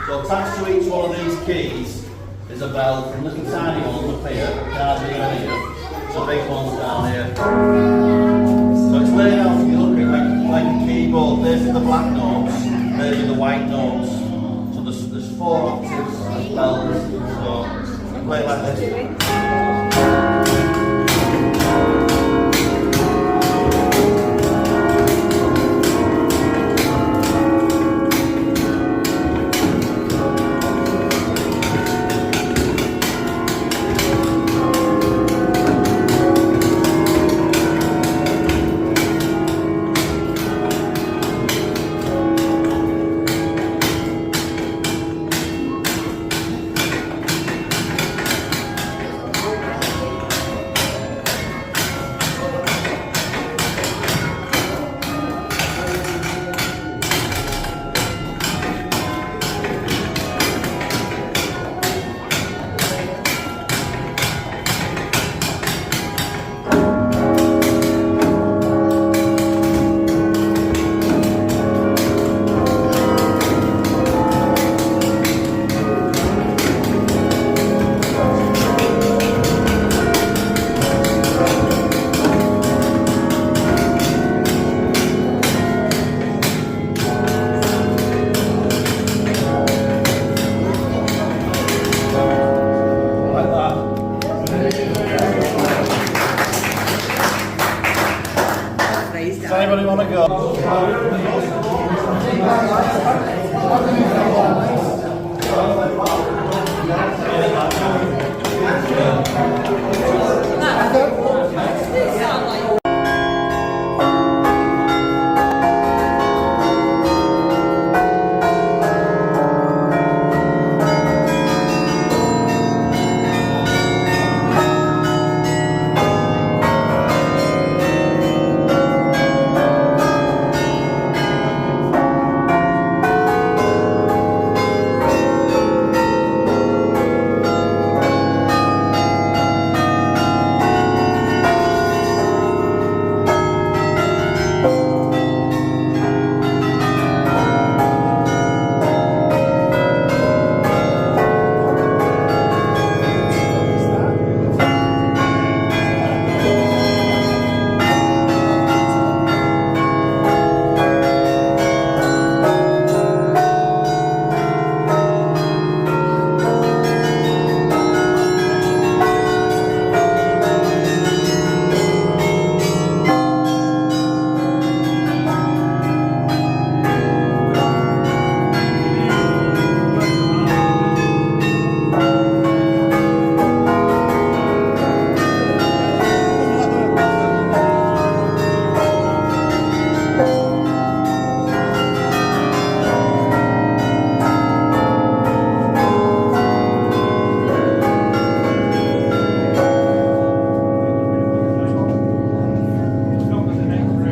So attached to each one of these keys is a bell from little tiny ones up here, down here, to big ones down here. So it's laid out, if you look at it, like a keyboard. These are the black notes, these are the white notes. So there's 4 octaves of bells. So you play like this.